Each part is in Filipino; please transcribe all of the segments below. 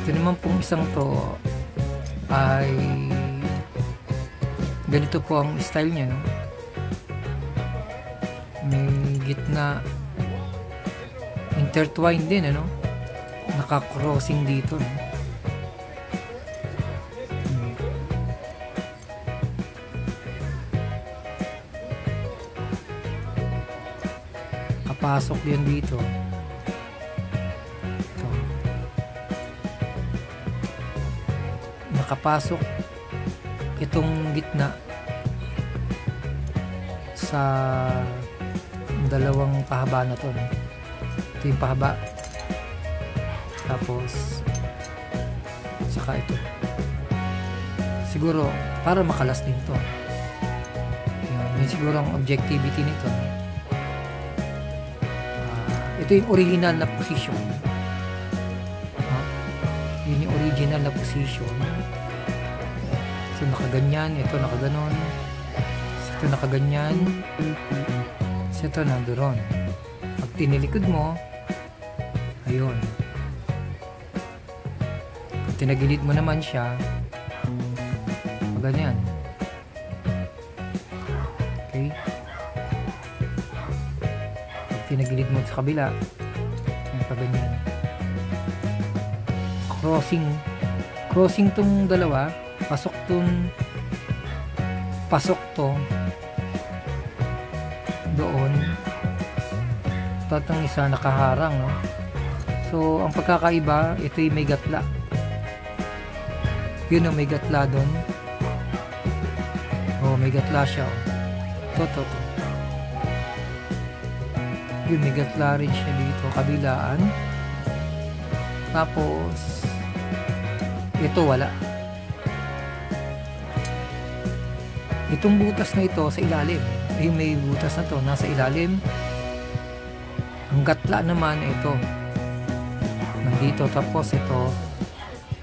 Ito naman pong isang to ay ganito po ang style niya, no? May gitna intertwined din, ano? Naka-crossing dito, no? Kapasok yan dito. Ito. Nakapasok itong gitna sa dalawang pahaba na to, no? Ito yung pahaba, tapos saka ito, siguro para makalas din to. Yun siguro ang objectivity nito, no? Ito yung original na position, yun yung original na position. So nakaganyan, ito nakaganon, ito nakaganyan, so ito nandoon. Pag tinilikod mo, ayun, pag tinagilid mo naman siya, ganyan. Okay, pag tinagilid mo sa kabila, pag ganyan, crossing tong dalawa, pasok to doon, tatang isa nakaharang, no? So ang pagkakaiba, ito yung may gatla, yun ang may gatla doon. May gatla siya, to yun, may gatla rin siya dito kabilaan, tapos ito wala. Itong butas na ito sa ilalim, yung may butas na to nasa ilalim, ang gatla naman ito nandito, tapos ito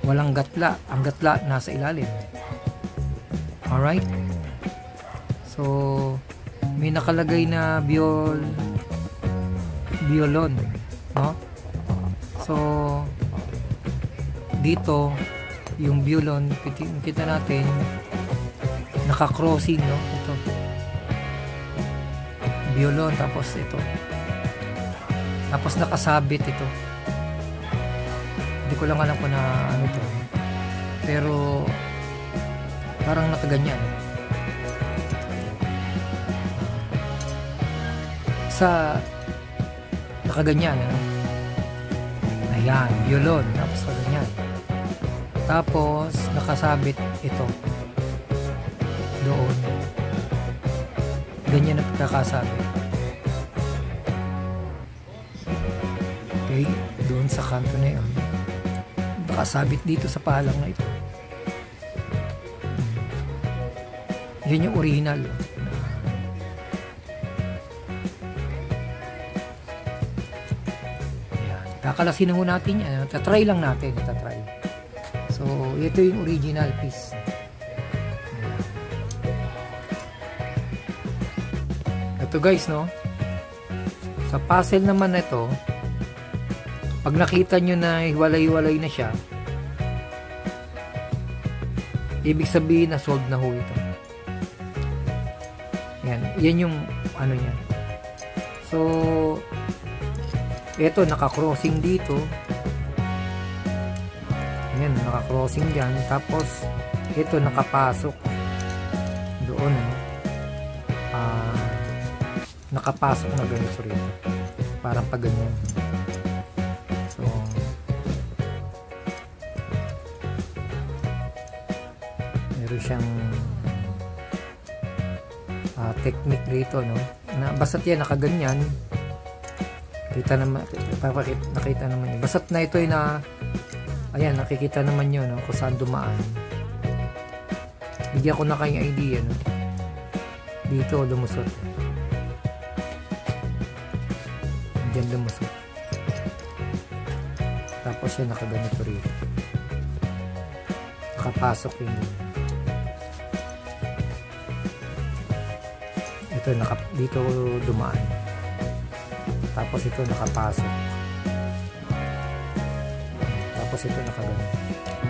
walang gatla, ang gatla nasa ilalim. Alright, so may nakalagay na violon, no? So dito yung violon, kita natin naka-crossing, no? Ito violon, tapos ito, tapos nakasabit ito. Hindi ko lang alam kung na ano to, pero parang nakaganyan sa nakaganyan, ano? Ayan, violon, tapos nakaganyan, tapos nakasabit ito doon, ganyan na pagkakasabit. Okay, doon sa kanto na yun, nakasabit dito sa palang na ito. Yan yung original. Ayan, kakalasin na natin yan, tatry lang natin, so ito yung original piece. Ito guys, no, sa puzzle naman na ito, pag nakita nyo na hiwalay-hiwalay na siya, ibig sabihin na solved na ho ito. Yan yung ano niya. So ito naka-crossing dito, yan, naka-crossing dyan, tapos ito nakapasok doon, ano? Nakapasok na ganito rito, parang pag ganyan. So meron siyang technique rito, no, na basta't yan nakaganyan, kita naman, nakita naman yun. Basta't na ito ay na, ayan, nakikita naman yun, no, kung saan dumaan. Bigyan ko na kayong idea, no, dito lumusot, dyan lumusot, tapos yan nakaganito rito, nakapasok yun ito, dito dumaan, tapos ito nakapasok, tapos tapos ito nakagano,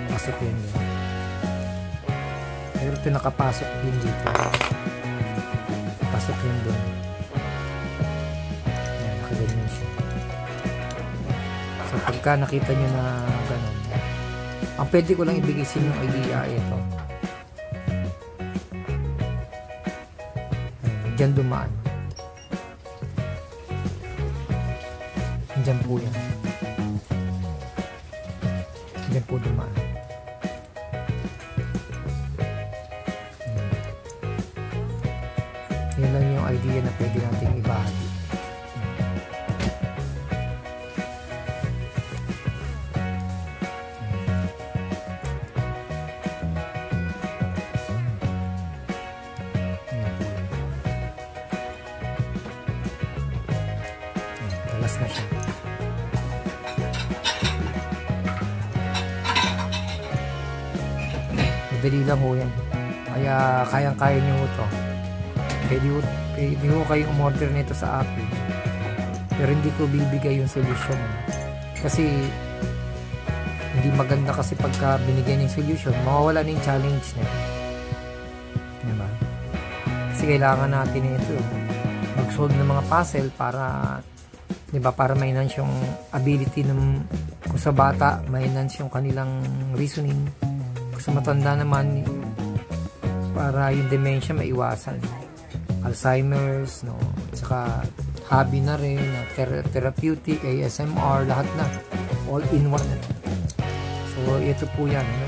pasok yan yan. Pero ito nakapasok din dito, pasok yun doon, yan, nakaganyan siya. So pagka nakita nyo na ganon, ang pwede ko lang ibigay sa inyong idea ito, dyan dumaan, dyan po yan, dyan po dumaan. Yan lang yung idea na pwede natin ibahagi. Talas na siya. Madali lang ho yan. Kaya kayang-kaya nyo ito. Pwede ho kayong umorder nito sa Apple. Pero hindi ko bibigay yung solution. Kasi hindi maganda kasi pagka binigyan ng solution, mawawala na yung challenge na ito. Diba? Kasi kailangan natin ito mag-solve ng mga puzzle para, diba, para ma-enhance yung ability ng, kung sa bata, ma-enhance yung kanilang reasoning. Kung sa matanda naman, para yung dementia maiwasan. Alzheimer's, no, tsaka hobby na rin, therapeutic, ASMR, lahat na, all in one. So ito po yan, no?